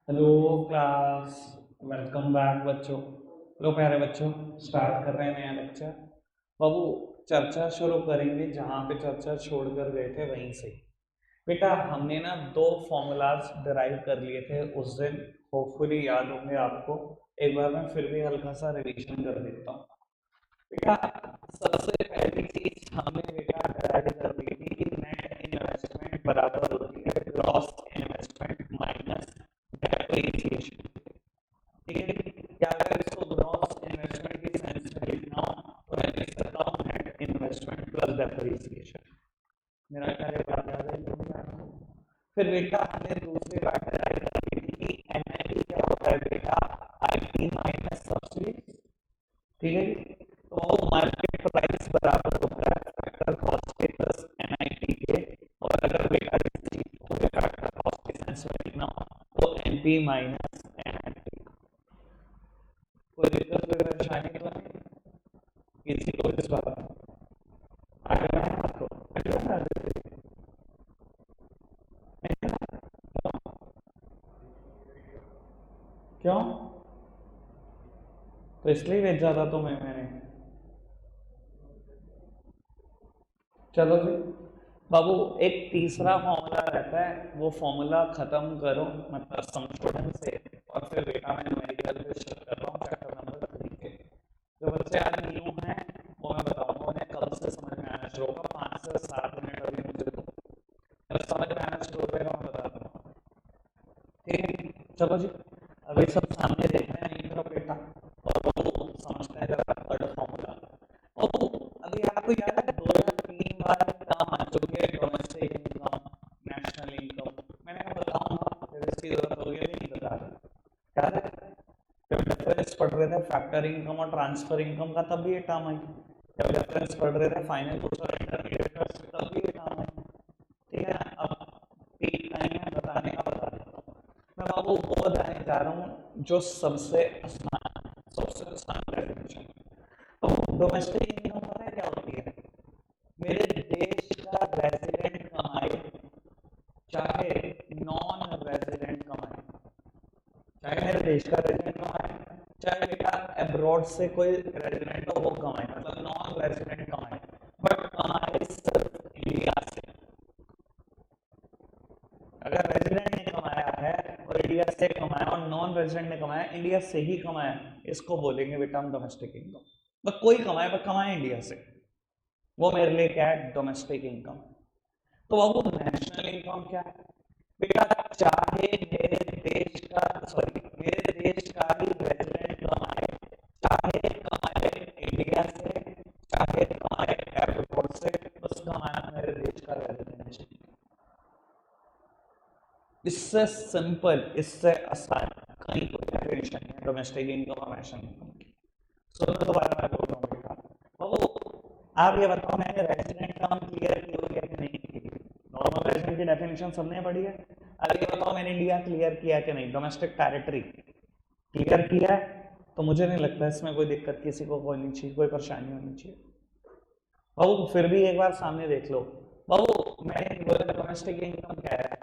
Hello class. Welcome back बच्चों। लो प्यारे बच्चों, स्टार्ट कर रहे हैं नया लेक्चर। बाबू, चर्चा शुरू करेंगे जहाँ पे चर्चा छोड़कर गए थे वहीं से। बेटा, हमने ना दो फॉर्मूलाज डिराइव कर लिए थे उस दिन। होपफुली याद होंगे आपको। एक बार मैं फिर भी हल्का सा रिवीजन कर देता हूँ। बेटा, सबसे पहली चीज हमने बेटा डिराइव कर ली थी कि नेट इन्वेस्टमेंट बराबर होती है ग्रॉस इन्वेस्टमेंट माइनस डेप्रिसिएशन। ठीक है, क्या अगर इसको ग्रॉस इन्वेस्टमेंट की सेंस में लिखना हो तो मैं लिख सकता हूँ नेट इन्वेस्टमेंट प्लस डेप्रिसिएशन। मेरा ख्याल है बात याद है। फिर बेटा हमने दूसरी बात डिराइव की थी कि एनआईटी क्या होता है बेटा, आईटी माइनस सब्सिडी। ठीक है जी? तो वो मार्केट प्राइस बराबर होता है फैक्टर कॉस्ट के प्लस एनआईटी के। और अगर बेटा किसी चीज को फैक्टर कॉस्ट के सेंस में लिखना हो तो एनपी माइनस एनआईटी। कोई दिक्कत कोई परेशानी तो नहीं किसी को इस बात में? आगे बढ़े आपको आगे बढ़ा देते क्यों? तो इसलिए भेजा था तुम्हें मैंने। चलो जी बाबू, एक तीसरा फॉर्मूला रहता है, वो फॉर्मूला खत्म करो मतलब संशोधन से। और फिर बेटा मैं न्यूमेरिकल पे शिफ्ट कर रहा हूँ चैप्टर नंबर 3 के। जो बच्चे आज न्यू हैं वो मैं बताऊंगा उन्हें कब से समझ में आना शुरू होगा। 5 से 7 मिनट अभी मुझे दो, जब समझ में आना शुरू हो जाएगा मैं बताता हूँ। ठीक है, चलो जी। अभी सब सामने देखना है नहीं मेरा बेटा। और वो समझते हैं जरा थर्ड फॉर्मूला। ओ, अभी आपको याद है 2 या 3 बार काम आ चुकी है डोमेस्टिक इनकम, नेशनल इनकम। मैंने कहा बताऊंगा फिर इसकी जरूरत होगी अभी नहीं बता रहा। याद है जब डिफरेंस पढ़ रहे थे फैक्टर इनकम और ट्रांसफर इनकम का, तब भी ये टर्म आई। जब डिफरेंस पढ़ रहे थे फाइनल गुड्स और इंटरमीडिएट, तब भी ये टर्म आई। ठीक है ना? अब पीक टाइम है बताने का, बता देता हूँ। मैं बाबू वो बताने जा रहा हूँ जो सबसे आसान, सबसे आसान डेफिनेशन। तो डोमेस्टिक इनकम पता है क्या होती है? मेरे देश का रेजिडेंट कमाए चाहे नॉन रेजिडेंट कमाए, चाहे मेरे देश का रेजिडेंट कमाए चाहे बेटा अब्रॉड से कोई रेजिडेंट हो वो कमाए, मतलब नॉन रेजिडेंट कमाए, बट कमाए सिर्फ इंडिया से। अगर रेजिडेंट ने कमाया है और इंडिया से कमाया और नॉन रेजिडेंट ने कमाया इंडिया से ही कमाया, इसको बोलेंगे बेटा हम डोमेस्टिक इनकम। बस कोई कमाए पर कमाए इंडिया से, वो मेरे लिए क्या है? Domestic income. तो अब वो नेशनल इनकम क्या है बेटा? चाहे मेरे देश का, सॉरी मेरे देश का ही रेजिडेंट कमाए, चाहे कमाए इंडिया से चाहे कमाए एयरपोर्ट से, बस कमाना मेरे देश का रेजिडेंट चाहिए। इससे सिंपल, इससे आसान कहीं कोई डेफिनेशन नहीं है डोमेस्टिक इनकम और नेशनल इनकम की। सुनो दोबारा मैं बोल रहा हूँ बेटा। वो आप ये बताओ मैंने रेजिडेंट टर्म क्लियर की हुई है कि नहीं की? नॉर्मल रेजिडेंट की डेफिनेशन सबने पढ़ी है। अब ये बताओ मैंने इंडिया क्लियर किया कि नहीं? डोमेस्टिक टेरिटरी क्लियर किया है। तो मुझे नहीं लगता इसमें कोई दिक्कत किसी को होनी चाहिए, कोई परेशानी होनी चाहिए। बाबू फिर भी एक बार सामने देख लो। बाबू मैंने बोला डोमेस्टिक इनकम क्या है?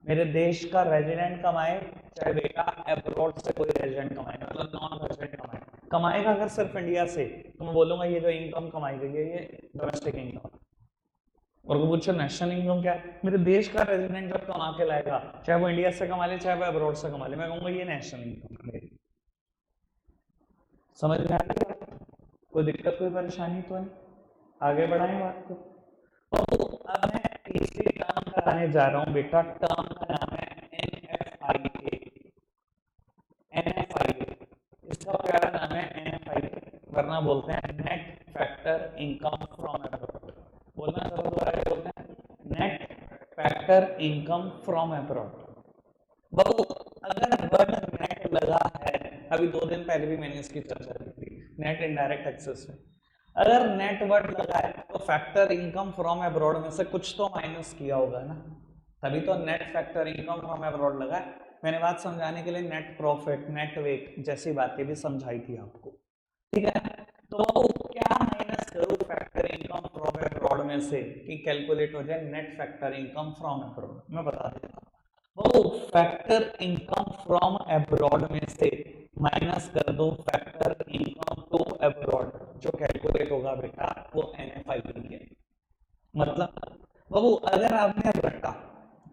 मेरे देश का रेजिडेंट कमाए चाहे बेटा अब्रॉड से कोई रेजिडेंट कमाए, मतलब नॉन रेजिडेंट कमाए। कमाएगा अगर सिर्फ इंडिया से तो मैं बोलूंगा ये जो इनकम कमाई गई है ये डोमेस्टिक इनकम। और वो पूछो नेशनल इनकम क्या है? मेरे देश का रेजिडेंट जब कमा के लाएगा, चाहे वो इंडिया से कमा ले चाहे वो अब्रॉड से कमा ले, मैं कहूंगा ये नेशनल इनकम है। समझ में आ रही है? कोई दिक्कत कोई परेशानी तो नहीं? आगे बढ़ाएं बात को। तो अब मैं तीसरी टर्म कराने जा रहा हूं बेटा। टर्म का नाम है एनएफआईए। एनएफआईए, इसका प्यारा नाम है एनएफआईए, वरना बोलते हैं net factor income from abroad. बोलना चलो दोबारा क्या बोलते हैं? Net factor income from abroad. बाबू अगर वर्ड नेट लगा है, अभी 2 दिन पहले भी मैंने इसकी चर्चा की थी, नेट इनडायरेक्ट एक्सेस में अगर नेट वर्ड लगा है तो फैक्टर इनकम फ्रॉम अब्रॉड में से कुछ तो माइनस किया होगा ना, तभी तो net factor income from abroad लगा है। मैंने बात समझाने के लिए नेट प्रॉफिट नेट वेक जैसी बातें भी समझाई थी आपको। ठीक है, तो क्या माइनस करूं फैक्टर इनकम फ्रॉम अब्रॉड में से कि कैलकुलेट हो जाए net factor income from abroad? मैं बता देता हूँ। तो फैक्टर इनकम फ्रॉम अब्रॉड में से माइनस कर दो फैक्टर इनकम टू अब्रॉड, जो कैलकुलेट होगा बेटा वो NFI है। मतलब बाबू अगर आपने रटा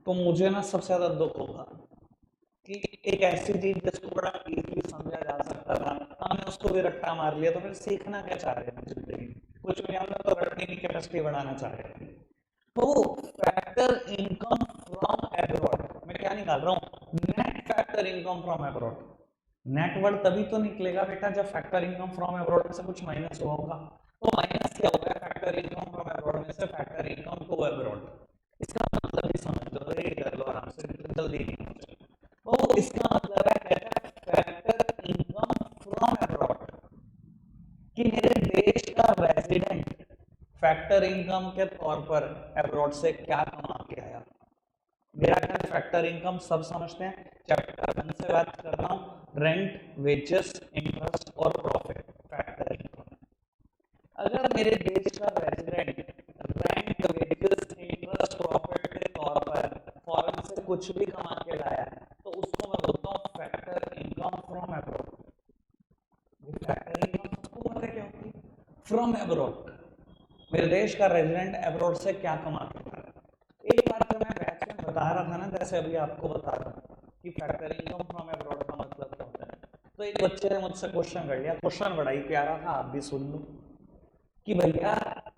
तो मुझे ना सबसे ज्यादा दुख होगा कि एक ऐसी चीज जिसको बड़ा इजीली समझा जा सकता था हमने उसको भी रट्टा मार लिया, तो फिर सीखना क्या चाह रहे हैं जिंदगी में? कुछ भी, हमने तो रटने की कैपेसिटी बढ़ाना चाह रहे हैं। तो फैक्टर इनकम फ्रॉम अब्रॉड मैं क्या निकाल रहा हूँ? Net factor income from abroad. Net word तभी तो निकलेगा बेटा जब फैक्टर इनकम फ्रॉम अब्रॉड में से कुछ माइनस हुआ होगा। तो माइनस क्या होगा फैक्टर इनकम फ्रॉम अब्रॉड में से फैक्टर इनकम टू अब्रॉड। इसका मतलब ही समझ लो, रेडी कर लो आराम से, जल्दी नहीं हो। तो इसका मतलब है कहता है फैक्टर इनकम फ्रॉम अब्रॉड कि मेरे देश का रेजिडेंट फैक्टर इनकम के तौर पर अब्रॉड से क्या कमा के आया। मेरा ख्याल फैक्टर इनकम सब समझते हैं, चैप्टर 1 से बात कर रहा हूं। रेंट, वेजेस, इंटरेस्ट और प्रॉफिट, फैक्टर इनकम। अगर मेरे देश का resident rent, wages, interest, profit के तौर पर फॉरेन से कुछ भी कमा के लाया है तो उसको मैं बोलता हूँ factor income from abroad. Factor income सबको पता है क्या होती है? फ्रॉम अब्रॉड, मेरे देश का रेजिडेंट अब्रॉड से क्या कमा के लाया। एक बार जब मैं बैच में बता रहा था ना, जैसे अभी आपको बता रहा हूँ कि फैक्टर इनकम फ्रॉम अब्रॉड का मतलब क्या होता है, तो एक बच्चे ने मुझसे क्वेश्चन कर लिया। क्वेश्चन बड़ा ही प्यारा था, आप भी सुन लो कि भैया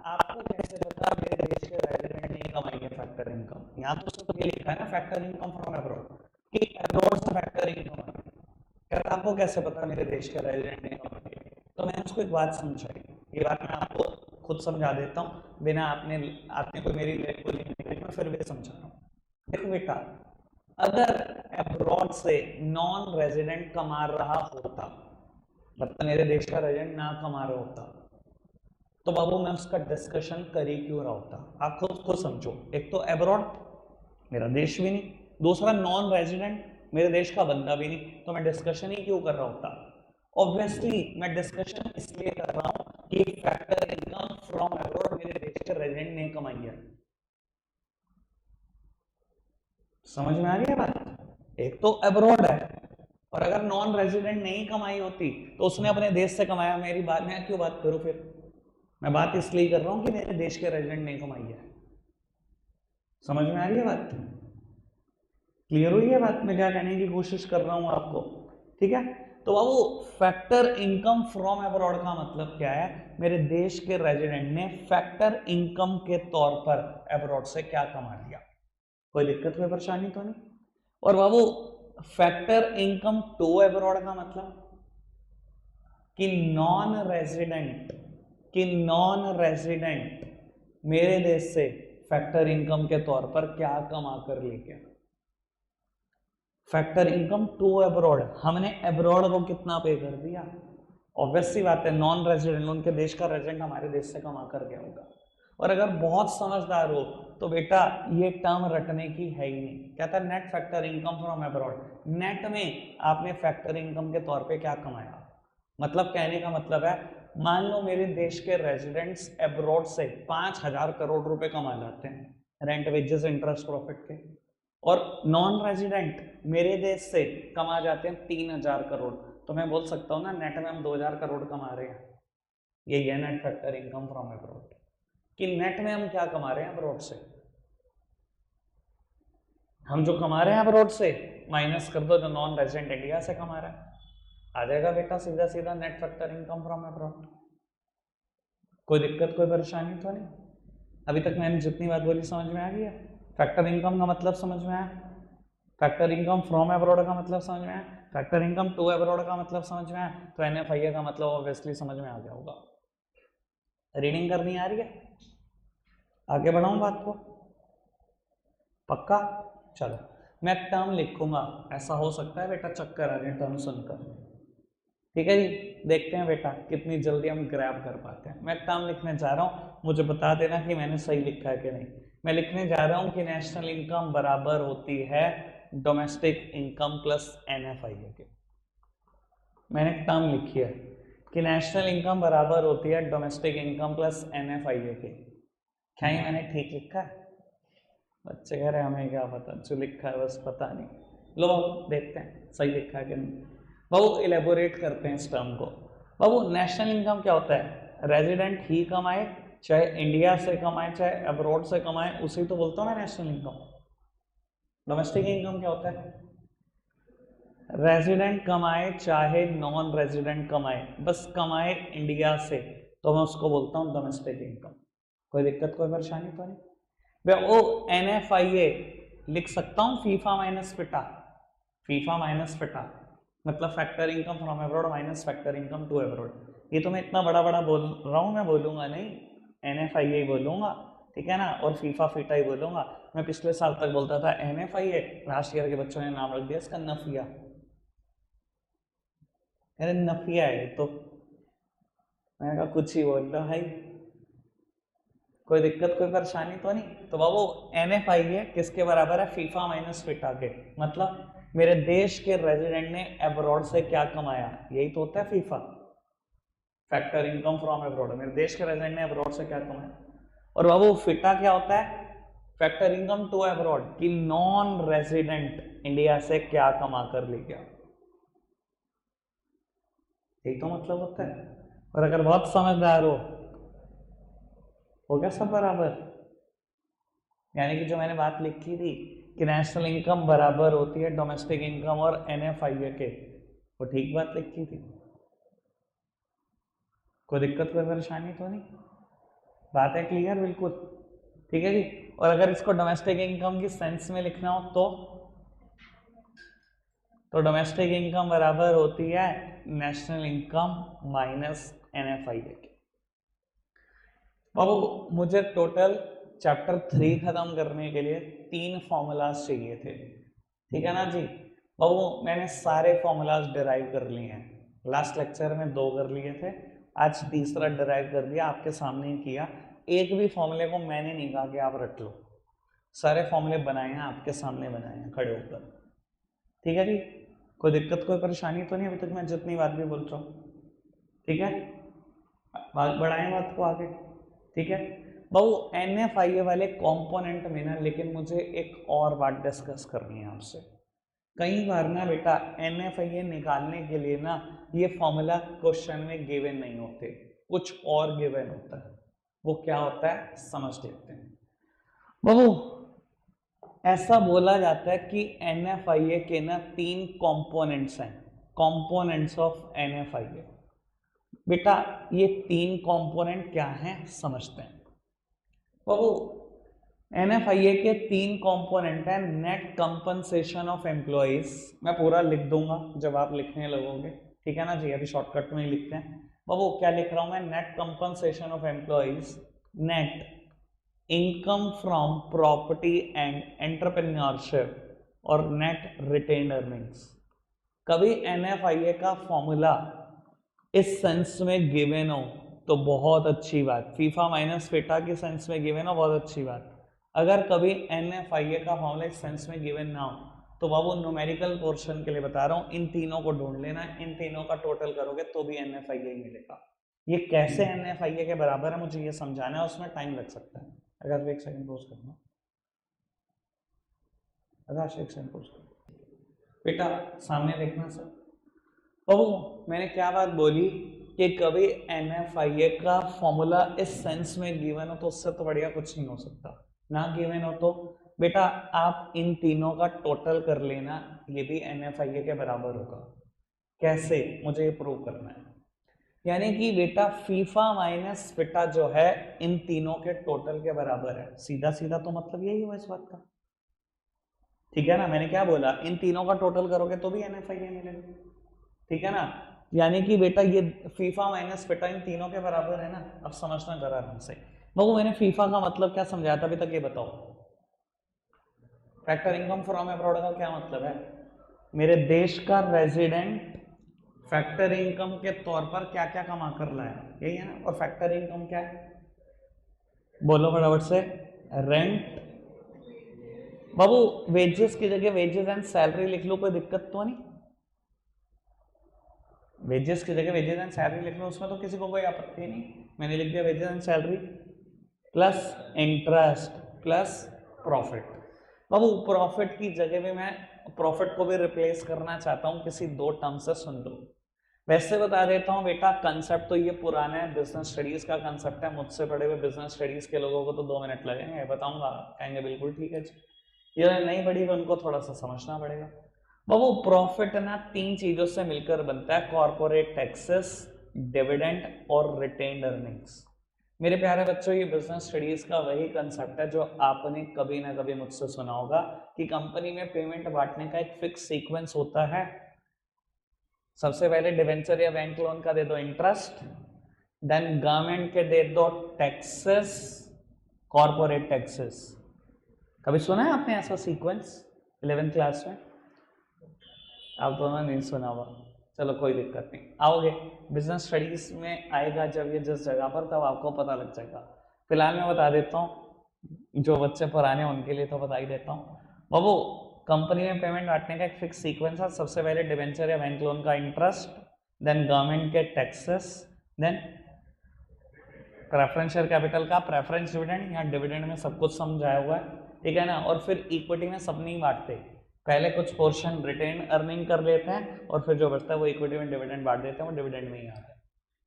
आपको कैसे पता मेरे देश के रेजिडेंट नहीं कमाएंगे फैक्टर इनकम। यहाँ तो सिर्फ ये लिखा है ना फैक्टर इनकम फ्रॉम अब्रॉड कि अब्रॉड से फैक्टर इनकम है, आपको कैसे पता मेरे देश के रेजिडेंट नहीं कमाएंगे? तो मैंने उसको एक बात समझाई, ये बात मैं आपको खुद समझा देता हूँ बिना आपने आपने कोई मेरी बोली नहीं, मैं फिर भी समझा रहा हूँ। देखो बेटा, अगर अब्रॉड से नॉन रेजिडेंट कमा रहा होता, मतलब मेरे देश का रेजिडेंट ना कमा रहा होता, तो बाबू मैं उसका डिस्कशन कर ही क्यों रहा होता? आप खुद समझो, एक तो अब्रॉड मेरा देश भी नहीं, दूसरा नॉन रेजिडेंट मेरे देश का बंदा भी नहीं, तो मैं डिस्कशन ही क्यों कर रहा होता? ऑब्वियसली मैं डिस्कशन इसलिए कर रहा हूं कि फैक्टर इनकम फ्रॉम अब्रॉड मेरे देश के रेजिडेंट ने कमाई है। समझ में आ गया बात? एक तो अब्रॉड है, और अगर नॉन रेजिडेंट नहीं कमाई होती तो उसने अपने देश से कमाया। मेरी बात मैं क्यों बात करूं फिर? मैं बात इसलिए कर रहा हूं कि मेरे देश के रेजिडेंट नहीं कमाई है। समझ में आ रही है बात? क्लियर हुई है बात? मैं क्या कहने की कोशिश कर रहा हूं आपको, ठीक है? तो बाबू फैक्टर इनकम फ्रॉम अब्रॉड का मतलब क्या है? मेरे देश के रेजिडेंट ने फैक्टर इनकम के तौर पर अब्रॉड से क्या कमा लिया। कोई दिक्कत कोई परेशानी तो नहीं? और बाबू फैक्टर इनकम टू अब्रॉड का मतलब कि नॉन रेजिडेंट मेरे देश से फैक्टर इनकम के तौर पर क्या कमा कर लेके। फैक्टर इनकम टू अब्रॉड, हमने अब्रॉड को कितना पे कर दिया? ऑब्वियस सी बात है, नॉन रेजिडेंट उनके देश का रेजिडेंट हमारे देश से कमा कर गया होगा। और अगर बहुत समझदार हो तो बेटा ये टर्म रटने की है ही नहीं। कहता है net factor income from abroad, net में आपने फैक्टर इनकम के तौर पे क्या कमाया। मतलब कहने का मतलब है, मान लो मेरे देश के रेजिडेंट्स अब्रॉड से 5,000 करोड़ रुपए कमा जाते हैं रेंट, वेजेस, इंटरेस्ट, प्रॉफिट के, और नॉन रेजिडेंट मेरे देश से कमा जाते हैं 3,000 करोड़, तो मैं बोल सकता हूँ ना नेट में हम 2,000 करोड़ कमा रहे हैं। यही है net factor income from abroad, कि नेट में हम क्या कमा रहे हैं अब्रॉड से। हम जो कमा रहे हैं अब्रॉड से माइनस कर दो जो नॉन रेजिडेंट इंडिया से कमा रहा है, आ जाएगा बेटा सीधा सीधा net factor income from abroad. कोई दिक्कत कोई परेशानी तो नहीं? अभी तक मैंने जितनी बात बोली समझ में आ गई है? फैक्टर इनकम का मतलब समझ में आया? फैक्टर इनकम फ्रॉम अब्रॉड का मतलब समझ में आया? फैक्टर इनकम टू अब्रॉड का मतलब समझ में आया? तो NFIA का मतलब ऑब्वियसली समझ में आ गया होगा। रीडिंग करनी आ रही है? आगे बढ़ाऊं बात को? पक्का? चलो मैं टर्म लिखूंगा, ऐसा हो सकता है बेटा चक्कर आ जाए टर्म सुनकर। ठीक है जी, देखते हैं बेटा कितनी जल्दी हम ग्रैब कर पाते हैं। मैं टर्म लिखने जा रहा हूँ, मुझे बता देना कि मैंने सही लिखा है कि नहीं। मैं लिखने जा रहा हूँ कि नेशनल इनकम बराबर होती है डोमेस्टिक इनकम प्लस NFIA के। मैंने टर्म लिखी है कि नेशनल इनकम बराबर होती है डोमेस्टिक इनकम प्लस NFIA के। क्या ये मैंने ठीक लिखा है? बच्चे कह रहे हैं हमें क्या पता, जो लिखा है बस पता नहीं। लो बाबू देखते हैं सही लिखा है कि नहीं। बाबू इलेबोरेट करते हैं इस टर्म को। बाबू नेशनल इनकम क्या होता है? रेजिडेंट ही कमाए, चाहे इंडिया से कमाए चाहे अब्रॉड से कमाए, उसी तो बोलता हूँ मैं नेशनल इनकम। डोमेस्टिक इनकम क्या होता है? रेजिडेंट कमाए चाहे नॉन रेजिडेंट कमाए, बस कमाए इंडिया से, तो मैं उसको बोलता हूँ डोमेस्टिक इनकम। कोई दिक्कत कोई परेशानी तो नहीं? ओ NFIA लिख सकता हूँ, FIFA minus FITA. FIFA minus FITA मतलब factor income from abroad minus factor income to abroad. ये तो मैं इतना बड़ा बड़ा बोल रहा हूँ, मैं बोलूंगा नहीं, NFIA ही बोलूंगा, ठीक है ना, और फीफा फिटा ही बोलूंगा। मैं पिछले साल तक बोलता था NFIA, लास्ट ईयर के बच्चों ने नाम रख दिया इसका नफिया। अरे नफिया है तो मैंने कहा कुछ ही बोल रहा भाई, कोई दिक्कत कोई परेशानी तो नहीं? तो बाबू NFIA किसके बराबर है? फीफा माइनस फिटा के। मतलब मेरे देश के रेजिडेंट ने अब्रॉड से क्या कमाया, यही तो होता है FIFA, factor income from abroad. मेरे देश के रेजिडेंट ने अब्रॉड से क्या कमाया। और बाबू फिटा क्या होता है? फैक्टर इनकम टू अब्रॉड, कि नॉन रेजिडेंट इंडिया से क्या कमा कर ले गया, यही तो मतलब होता है। और अगर बहुत समझदार हो गया सब बराबर। यानी कि जो मैंने बात लिखी थी कि नेशनल इनकम बराबर होती है डोमेस्टिक इनकम और NFIA के, वो ठीक बात लिखी थी। कोई दिक्कत कोई परेशानी तो नहीं? बात है क्लियर बिल्कुल? ठीक है जी। और अगर इसको डोमेस्टिक इनकम की सेंस में लिखना हो तो डोमेस्टिक इनकम बराबर होती है नेशनल इनकम माइनस NFIA के। अब मुझे टोटल चैप्टर 3 खत्म करने के लिए 3 फॉर्मूलाज चाहिए थे, ठीक है ना जी। बाबू मैंने सारे फॉर्मूलाज डिराइव कर लिए हैं, लास्ट लेक्चर में 2 कर लिए थे, आज तीसरा डिराइव कर दिया, आपके सामने ही किया। एक भी फॉर्मूले को मैंने नहीं कहा कि आप रट लो, सारे फॉर्मूले बनाए हैं, आपके सामने बनाए हैं खड़े होकर, ठीक है जी। कोई दिक्कत कोई परेशानी तो नहीं अभी तक मैं जितनी बात भी बोल रहा हूँ? ठीक है, बात बढ़ाएं बात को आगे, ठीक है। बाबू NFIA वाले कंपोनेंट में ना, लेकिन मुझे एक और बात डिस्कस करनी है आपसे। कई बार ना बेटा NFIA निकालने के लिए ना ये फॉर्मूला क्वेश्चन में गिवन नहीं होते, कुछ और गिवन होता है। वो क्या होता है समझ लेते हैं। बाबू ऐसा बोला जाता है कि NFIA के ना 3 कंपोनेंट्स हैं, कंपोनेंट्स ऑफ NFIA। बेटा ये 3 कंपोनेंट क्या हैं समझते हैं। बाबू NFIA के 3 कंपोनेंट हैं। नेट कंपनसेशन ऑफ एम्प्लॉइज, मैं पूरा लिख दूंगा जब आप लिखने लगोगे, ठीक है ना जी, अभी शॉर्टकट में ही लिखते हैं। बाबू क्या लिख रहा हूं मैं? Net compensation of employees, net income from property and entrepreneurship और नेट रिटेन्ड अर्निंग्स। कभी NFIA का फॉर्मूला इस सेंस में गिवन हो तो बहुत अच्छी बात, फीफा माइनस फिटा की सेंस में गिवन हो बहुत अच्छी बात। अगर कभी NFIA का फॉर्मूला इस सेंस में गिवन ना हो तो बाबू न्यूमेरिकल पोर्शन के लिए बता रहा हूँ, इन तीनों को ढूंढ लेना, इन तीनों का टोटल करोगे तो भी NFIA ही मिलेगा। ये कैसे NFIA के बराबर है मुझे ये समझाना है, उसमें टाइम लग सकता है। अगर एक सेकंड पोज करना, अगर एक सेकंड पोज करना बेटा, सामने देखना सर। ओह मैंने क्या बात बोली कि कभी NFIA का फॉर्मूला इस सेंस में गिवन हो तो उससे तो बढ़िया कुछ नहीं हो सकता, ना गिवन हो तो बेटा आप इन तीनों का टोटल कर लेना, ये भी NFIA के बराबर होगा। कैसे? मुझे ये प्रूव करना है। यानी कि बेटा फीफा माइनस फिटा जो है इन तीनों के टोटल के बराबर है, सीधा सीधा तो मतलब यही हुआ इस बात का, ठीक है ना। मैंने क्या बोला? इन तीनों का टोटल करोगे तो भी NFIA मिलेगा, ठीक है ना। यानी कि बेटा ये फीफा माइनस फिटा इन तीनों के बराबर है ना। अब समझना जरा आराम से। बाबू मैंने फीफा का मतलब क्या समझाया था अभी तक, ये बताओ। फैक्टर इनकम फ्रॉम अब्रॉड का क्या मतलब है? मेरे देश का रेजिडेंट फैक्टर इनकम के तौर पर क्या क्या कमा कर लाया, यही है ना। और फैक्टर इनकम क्या है? बोलो फटाफट से। रेंट। बाबू वेजेस की जगह वेजेस एंड सैलरी लिख लो, कोई दिक्कत तो नहीं? वेजेस की जगह वेजेस एंड सैलरी लिख लो, उसमें तो किसी को कोई आपत्ति नहीं। मैंने लिख दिया wages and salary plus interest plus profit. Babu profit की जगह में मैं प्रॉफिट को भी रिप्लेस करना चाहता हूं किसी दो टर्म से, सुन लो। वैसे बता देता हूं बेटा, कंसेप्ट तो ये पुराना है, बिजनेस स्टडीज का कंसेप्ट है, मुझसे पढ़े हुए बिजनेस स्टडीज के लोगों को तो 2 मिनट लगेंगे, बताऊंगा, कहेंगे बिल्कुल ठीक है जी। ये नहीं पढ़ी तो उनको थोड़ा सा समझना पड़ेगा। बाबू प्रॉफिट ना 3 चीजों से मिलकर बनता है, कॉर्पोरेट टैक्सेस, डिविडेंड और रिटेन्ड अर्निंग्स। मेरे प्यारे बच्चों, ये बिजनेस स्टडीज का वही कंसेप्ट है जो आपने कभी ना कभी मुझसे सुना होगा कि कंपनी में पेमेंट बांटने का एक फिक्स सीक्वेंस होता है। सबसे पहले डिवेंचर या बैंक लोन का दे दो इंटरेस्ट, देन गवर्नमेंट के दे दो टैक्सेस, कॉर्पोरेट टैक्सेस। कभी सुना है आपने ऐसा सीक्वेंस 11th क्लास में? आप दोनों नहीं सुना हुआ, चलो कोई दिक्कत नहीं, आओगे बिजनेस स्टडीज में आएगा जब ये जिस जगह पर, तब आपको पता लग जाएगा। फिलहाल मैं बता देता हूँ, जो बच्चे पुराने उनके लिए तो बता ही देता हूँ। बाबू कंपनी में पेमेंट बांटने का एक फिक्स सीक्वेंस है। सबसे पहले डिवेंचर या बैंक लोन का इंटरेस्ट, देन गवर्नमेंट के taxes, then preference share capital का प्रेफरेंस डिविडेंड, या डिविडेंड में सब कुछ समझाया हुआ है, ठीक है ना। और फिर इक्विटी में सब नहीं बांटते, पहले कुछ पोर्शन रिटेन अर्निंग कर लेते हैं और फिर जो बचता है वो इक्विटी में डिविडेंड बांट देते हैं, वो डिविडेंड में ही आता है।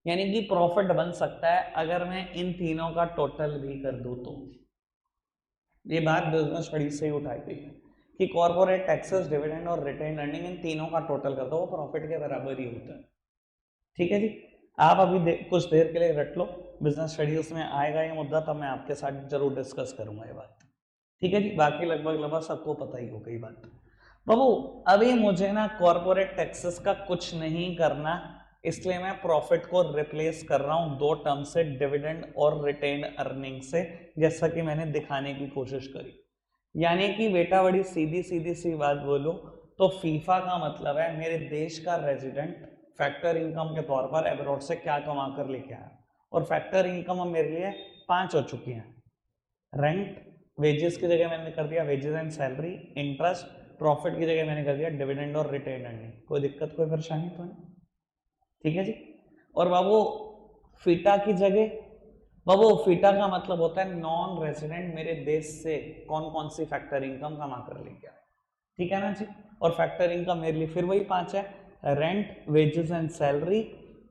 यानी कि प्रॉफिट बन सकता है अगर मैं इन तीनों का टोटल भी कर दूं तो। ये बात बिजनेस स्टडीज से ही उठाई गई है कि कॉर्पोरेट टैक्सेस, डिविडेंड और रिटेन अर्निंग, इन तीनों का टोटल कर दो, वो प्रॉफिट के बराबर ही होता है। ठीक है जी, आप अभी कुछ देर के लिए रट लो, बिजनेस स्टडीज में आएगा ये मुद्दा तब मैं आपके साथ जरूर डिस्कस करूंगा ये बात। ठीक है जी, बाकी लगभग सबको पता ही हो गई बात। बाबू अभी मुझे ना कॉर्पोरेट टैक्सेस का कुछ नहीं करना, इसलिए मैं प्रॉफिट को रिप्लेस कर रहा हूं दो टर्म से, डिविडेंड और रिटेन्ड अर्निंग से, जैसा कि मैंने दिखाने की कोशिश करी। यानी कि बेटा बड़ी सीधी सीधी सी बात बोलूं तो फीफा का मतलब है मेरे देश का रेजिडेंट फैक्टर इनकम के तौर पर एब्रॉड से क्या कमा कर लेके आया, और फैक्टर इनकम अब मेरे लिए 5 हो चुकी हैं। रेंट, वेजेस की जगह मैंने कर दिया wages and salary, interest, profit की जगह मैंने कर दिया डिविडेंड और रिटेन अर्निंग। कोई दिक्कत कोई परेशानी तो नहीं? ठीक है जी। और बाबू फीटा की जगह, बाबू फीटा का मतलब होता है नॉन रेजिडेंट मेरे देश से कौन कौन सी फैक्टर इनकम कमा कर लेके आए, ठीक है ना जी। और फैक्टर इनकम मेरे लिए फिर वही 5 है, rent, wages and salary,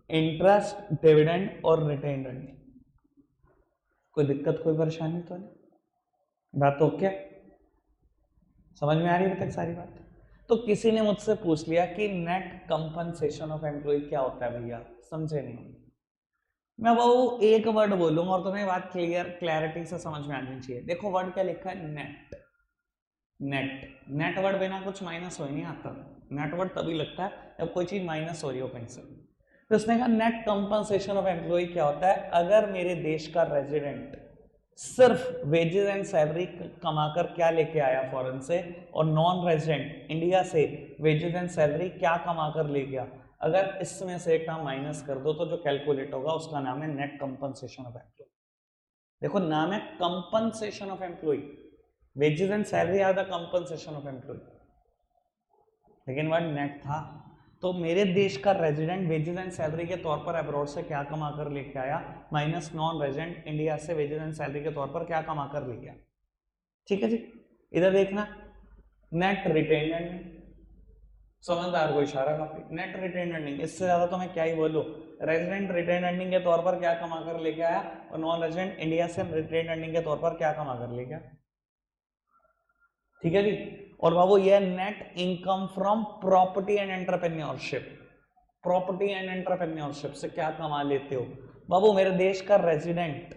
interest, dividend और रिटेन अर्निंग। कोई दिक्कत कोई परेशानी तो नहीं? बात तो क्या समझ में आ रही है अभी तक सारी बात? तो किसी ने मुझसे पूछ लिया कि नेट कंपनसेशन ऑफ एम्प्लॉय क्या होता है भैया, समझे नहीं। मैं वो एक वर्ड बोलूंगा और तुम्हें बात क्लैरिटी से समझ में आनी चाहिए। देखो वर्ड क्या लिखा है, नेट। नेट नेट वर्ड बिना कुछ माइनस हो ही नहीं आता। नेट वर्ड तभी लगता है जब कोई चीज माइनस हो रही हो कहीं से। तो उसने कहा नेट कंपनसेशन ऑफ एम्प्लॉय क्या होता है, अगर मेरे देश का रेजिडेंट सिर्फ वेजेस एंड सैलरी कमाकर क्या लेके आया फॉरेन से, और नॉन रेजिडेंट इंडिया से वेजेस एंड सैलरी क्या कमाकर ले गया, अगर इसमें से एक टर्म माइनस कर दो तो जो कैलकुलेट होगा उसका नाम है नेट कंपनसेशन ऑफ एम्प्लॉय। देखो नाम है compensation of employee, wages and salary are the compensation of employee, लेकिन वर्ड नेट था। तो मेरे देश का रेजिडेंट वेजेस एंड सैलरी के तौर पर अब्रॉड से क्या कमा कर लेके आया, माइनस नॉन रेजिडेंट इंडिया से वेजेस एंड सैलरी के तौर पर क्या कमा कर ले गया। ठीक है जी, इधर देखना नेट रिटेन अर्निंग, समझदार को इशारा काफी। नेट रिटेन अर्निंग, इससे ज्यादा तो मैं क्या ही बोलूं। रेजिडेंट रिटेन अर्निंग के तौर पर क्या कमा कर लेके आया, और नॉन रेजिडेंट इंडिया से रिटेन अर्निंग के तौर पर क्या कमा कर ले गया। ठीक है जी। और बाबू ये net income from property and entrepreneurship, property and entrepreneurship से क्या कमा लेते हो बाबू। मेरे देश का रेजिडेंट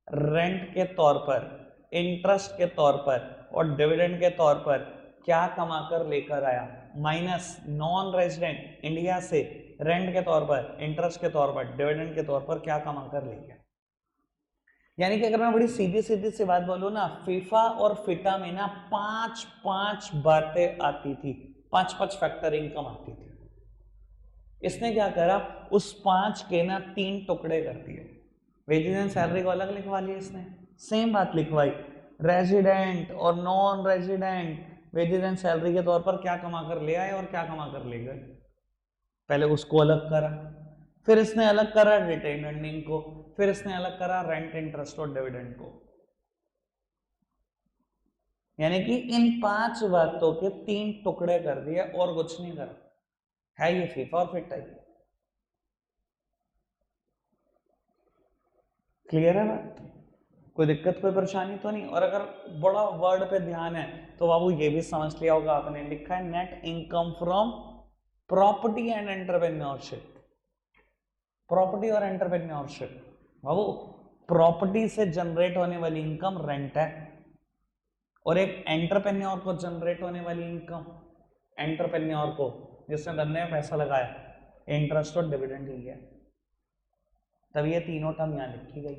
रेंट के तौर पर, इंटरेस्ट के तौर पर और डिविडेंड के तौर पर क्या कमा कर लेकर आया, माइनस नॉन रेजिडेंट इंडिया से रेंट के तौर पर, इंटरेस्ट के तौर पर, डिविडेंड के तौर पर क्या कमा कर ले गया। यानी कि अगर मैं बड़ी सीधी सीधी सी बात बोलूं ना, फीफा और फिटा में ना 5 बातें आती थी, 5 फैक्टर इनकम आती थी। इसने क्या करा, उस 5 के ना 3 टुकड़े कर दिए। वेजेस एंड सैलरी को अलग लिखवा लिया इसने, सेम बात लिखवाई, रेजिडेंट और non resident wages and salary के तौर पर क्या कमा कर ले आए और क्या कमा कर ले गए, पहले उसको अलग करा, फिर इसने अलग करा रिटेन अर्निंग को, फिर इसने अलग करा रेंट, इंटरेस्ट और डिविडेंड को। यानी कि इन 5 बातों के 3 टुकड़े कर दिए और कुछ नहीं करा, है ये फीफा और फिट है। क्लियर है बात? कोई दिक्कत कोई परेशानी तो नहीं। और अगर बड़ा वर्ड पे ध्यान है तो बाबू ये भी समझ लिया होगा आपने, लिखा है net income from property and entrepreneurship. Property और एंटरप्रेन्योरशिप बाबू, प्रॉपर्टी से जनरेट होने वाली इनकम रेंट है, और एक एंटरप्रेन्योर को जनरेट होने वाली इनकम, एंटरप्रेन्योर को जिसने धंधे में पैसा लगाया, इंटरेस्ट और डिविडेंड लिया। तब ये तीनों टर्म यहां लिखी गई।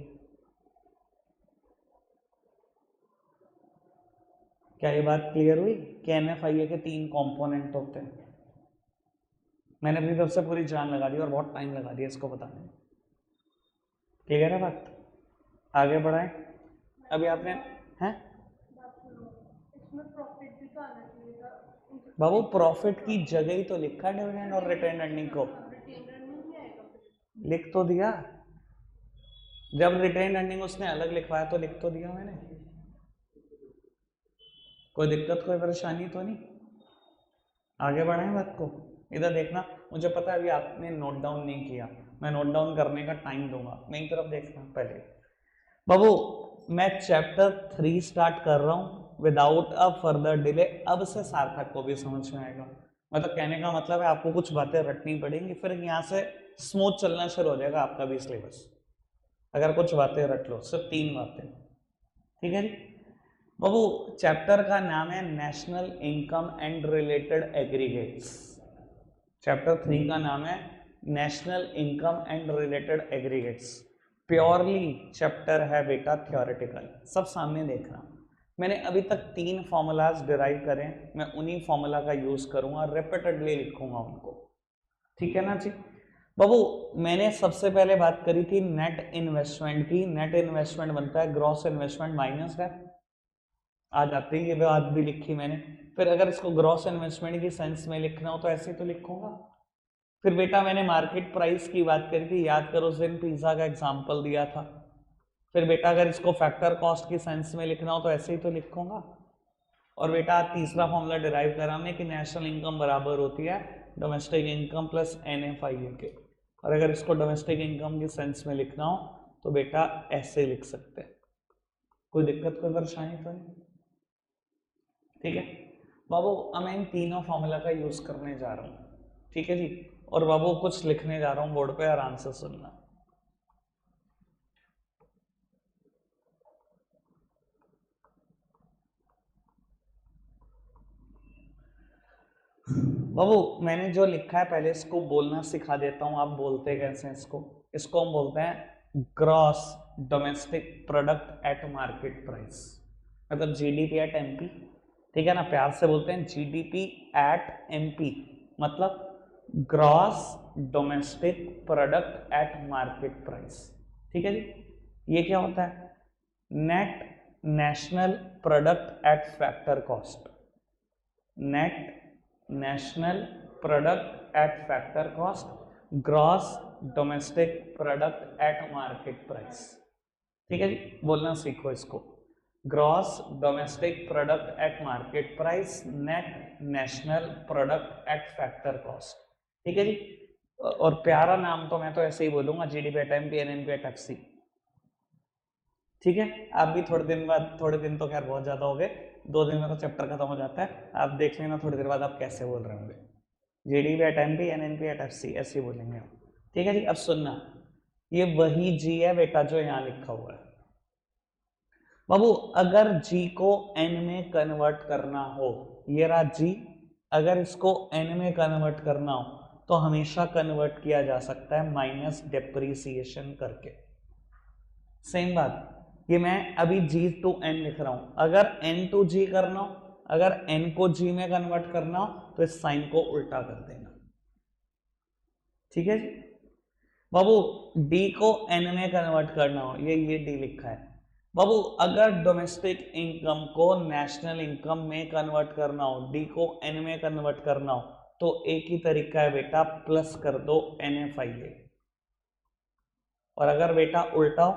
क्या ये बात क्लियर हुई कि एनएफआईए के 3 कंपोनेंट होते हैं? मैंने अपनी तरफ से पूरी जान लगा दी और बहुत टाइम लगा दिया इसको बताने में। क्लियर है बात? आगे बढ़ाएं। अभी आपने हैं बाबू, प्रॉफिट की जगह ही तो लिखा डिविडेंड और रिटेन अर्निंग को, लिख तो दिया। जब रिटेन अर्निंग उसने अलग लिखवाया तो लिख तो दिया मैंने। कोई दिक्कत कोई परेशानी तो नहीं? आगे बढ़ाएं बात को। इधर देखना, मुझे पता है अभी आपने नोट डाउन नहीं किया, मैं नोट डाउन करने का टाइम दूंगा। मेरी तरफ देखना पहले बाबू, मैं चैप्टर 3 स्टार्ट कर रहा हूं विदाउट अ फर्दर डिले। अब से सार्थक को भी समझ में आएगा। मतलब कहने का मतलब है आपको कुछ बातें रटनी पड़ेंगी, फिर यहाँ से स्मूथ चलना शुरू हो जाएगा आपका भी सिलेबस, अगर कुछ बातें रट लो, सिर्फ 3 बातें। ठीक है जी बाबू, चैप्टर का नाम है national income and related aggregates. Chapter 3 का नाम है national income and related aggregates. Purely chapter है बेटा थ्योरेटिकल, सब सामने देखना। मैंने अभी तक 3 फॉर्मूलाज डिराइव करे, मैं उन्हीं फॉर्मूला का यूज करूंगा, रिपीटेडली लिखूंगा उनको। ठीक है ना जी बाबू, मैंने सबसे पहले बात करी थी नेट इन्वेस्टमेंट की। नेट इन्वेस्टमेंट बनता है ग्रॉस इन्वेस्टमेंट माइनस डेट। आ जाती है, ये बात भी लिखी मैंने। फिर अगर इसको ग्रॉस इन्वेस्टमेंट की सेंस में लिखना हो तो ऐसे तो लिखूंगा। फिर बेटा मैंने मार्केट प्राइस की बात करी थी, याद करो, उस दिन पिज्जा का एग्जांपल दिया था। फिर बेटा अगर इसको फैक्टर कॉस्ट की सेंस में लिखना हो तो ऐसे ही तो लिखूंगा। और बेटा तीसरा फॉर्मूला डिराइव करा हमने कि नेशनल इनकम बराबर होती है डोमेस्टिक इनकम प्लस एनएफआईए के। और अगर इसको डोमेस्टिक इनकम की सेंस में लिखना हो तो बेटा ऐसे लिख सकते हैं। कोई दिक्कत कोई परेशानी तो नहीं? ठीक है बाबू, अब मैं इन तीनों फॉर्मूला का यूज करने जा रहा हूँ। ठीक है जी, और बाबू कुछ लिखने जा रहा हूँ बोर्ड पे, आराम से सुनना। बाबू मैंने जो लिखा है पहले इसको बोलना सिखा देता हूँ, आप बोलते कैसे हैं इसको। इसको हम बोलते हैं gross domestic product at market price, मतलब जीडीपी एट एमपी। ठीक है ना, प्यार से बोलते हैं जीडीपी एट एमपी, मतलब gross domestic product at market price. ठीक है जी, ये क्या होता है? Net national product at factor cost. Net national product at factor cost, gross domestic product at market price. ठीक है जी, बोलना सीखो इसको। Gross domestic product at market price, net national product at factor cost. ठीक है जी, और प्यारा नाम तो मैं तो ऐसे ही बोलूंगा, GDP at MP, NNP at FC. ठीक है, आप भी थोड़े दिन बाद, थोड़े दिन तो खैर बहुत ज्यादा हो गए, 2 दिन में तो चैप्टर खत्म हो जाता है, आप देख लेना थोड़ी देर बाद आप कैसे बोल रहे होंगे। GDP at MP, NNP at FC, ऐसे बोलेंगे आप। ठीक है जी, अब सुनना, ये वही जी है बेटा जो यहाँ लिखा हुआ है। बाबू अगर जी को एन में कन्वर्ट करना हो, ये रहा जी, अगर इसको एन में कन्वर्ट करना हो तो हमेशा कन्वर्ट किया जा सकता है माइनस डेप्रीसिएशन करके। सेम बात, ये मैं अभी जी टू एन लिख रहा हूं, अगर एन टू जी करना हो, अगर एन को जी में कन्वर्ट करना हो तो इस साइन को उल्टा कर देना। ठीक है जी बाबू, डी को एन में कन्वर्ट करना हो, ये डी लिखा है। बाबू अगर डोमेस्टिक इनकम को नेशनल इनकम में कन्वर्ट करना हो, डी को एन में कन्वर्ट करना हो, तो एक ही तरीका है बेटा, प्लस कर दो एनएफआईए। और अगर बेटा उल्टा हो,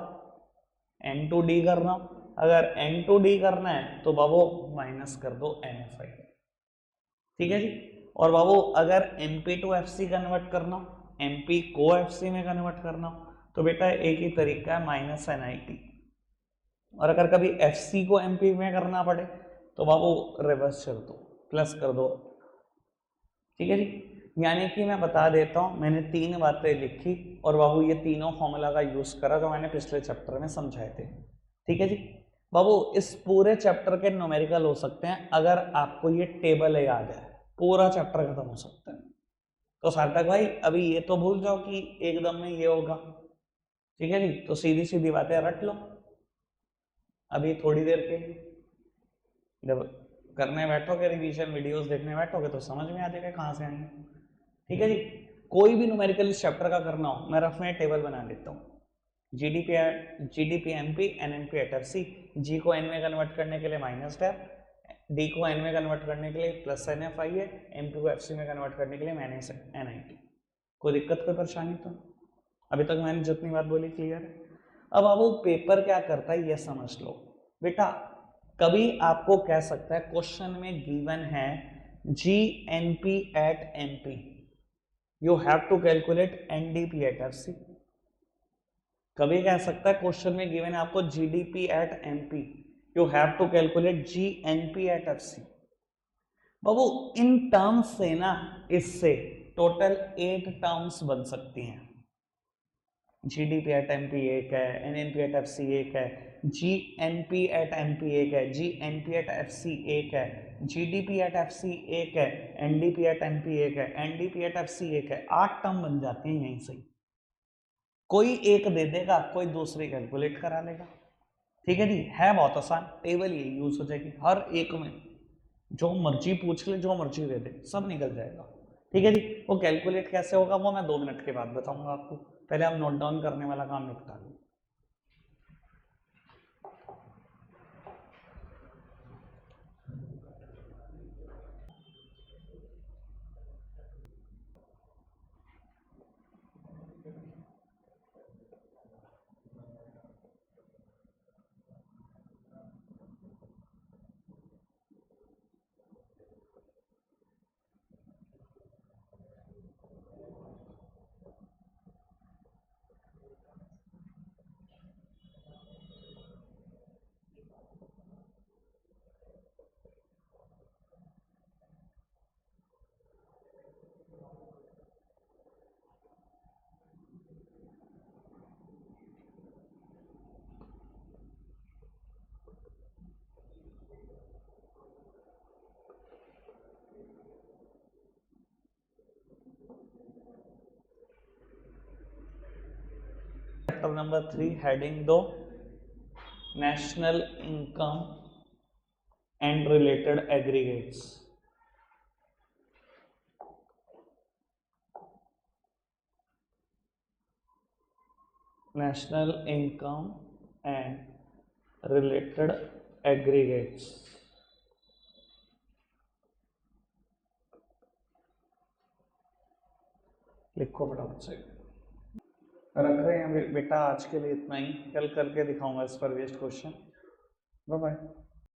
एन टू डी करना हो अगर N2D करना है तो बाबू माइनस कर दो NFi, ठीक है जी। और बाबू अगर MP टू FC कन्वर्ट करना हो, MP को FC में कन्वर्ट करना हो, तो बेटा एक ही तरीका है, माइनस NIT। और अगर कभी FC को MP में करना पड़े तो बाबू रिवर्स कर दो, प्लस कर दो, ठीक है जी। यानी कि मैं बता देता हूं, मैंने 3 बातें लिखी और बाबू ये तीनों फॉर्मूला का यूज करा जो मैंने पिछले चैप्टर में समझाए थे, ठीक है जी। बाबू इस पूरे चैप्टर के न्यूमेरिकल हो सकते हैं अगर आपको ये टेबल याद है, पूरा चैप्टर खत्म हो सकता है। तो सार्थक भाई अभी ये तो भूल जाओ कि एकदम में ये होगा, ठीक है जी। तो सीधी सीधी बातें रट लो, अभी थोड़ी देर के जब करने बैठोगे, रिवीजन वीडियोस देखने बैठोगे तो समझ में आ जाएगा कहाँ से आएंगे, ठीक है जी। कोई भी न्यूमेरिकल इस चैप्टर का करना हो, मैं रफ में टेबल बना देता हूँ। GDP MP NNP at F C, G को एन में कन्वर्ट करने के लिए माइनस टैप, डी को एन में कन्वर्ट करने के लिए प्लस एन एफ आई है, एमपी को एफ सी में कन्वर्ट करने के लिए माइनस एन आई टी। कोई दिक्कत कोई परेशानी तो अभी तक मैंने जितनी बात बोली क्लियर है। अब वो पेपर क्या करता है ये समझ लो बेटा। कभी आपको कह सकता है क्वेश्चन में गिवन है G N P at M P, you have to calculate N D P at F C. कभी कह सकता है क्वेश्चन में गिवन है आपको GDP at MP, you have to calculate GNP at FC. बाबू इन टर्म्स से ना इससे टोटल 8 टर्म्स बन सकती हैं। जीडीपी एट एमपी एक है, एनएनपी एट एफसी एक है, जीएनपी एट एमपी एक है, जीएनपी एट एफसी एक है, जीडीपी एट एफसी एक है, एनडीपी एट एमपी एक है, एनडीपी एट एफसी एक है। 8 टर्म बन जाते हैं यहीं से। कोई एक दे देगा, कोई दूसरी कैलकुलेट करा लेगा, ठीक है जी। है बहुत आसान, टेबल ये यूज हो जाएगी, हर एक में जो मर्जी पूछ ले, जो मर्जी दे दे, सब निकल जाएगा, ठीक है जी। वो कैलकुलेट कैसे होगा वो मैं 2 मिनट के बाद बताऊंगा आपको, पहले आप नोट डाउन करने वाला काम निपटा लो। Chapter number 3 heading 2, national income and related aggregates. National income and related aggregates. लिखो फटाफट से, रख रहे हैं बेटा। आज के लिए इतना ही, कल करके दिखाऊंगा इस पर बेस्ड क्वेश्चन। Bye bye.